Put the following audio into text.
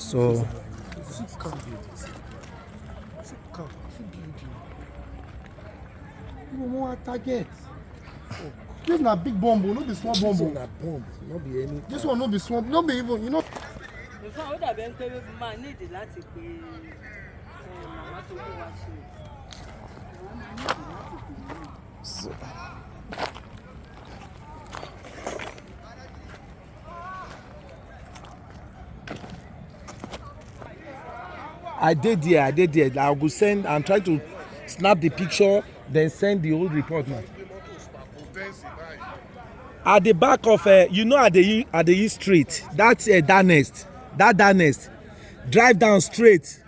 So target. This na big bomb, no be small bomb. This one na bomb, no be any. This one no be small, no be even, you know. Before, ó dàbí ẹni pé máa ní ìdí láti pe màmá tó kó wá ṣe. I did there. I will send and try to snap the picture, then send the whole report now. At the back of you know, at the East Street, that's that nest. Drive down straight.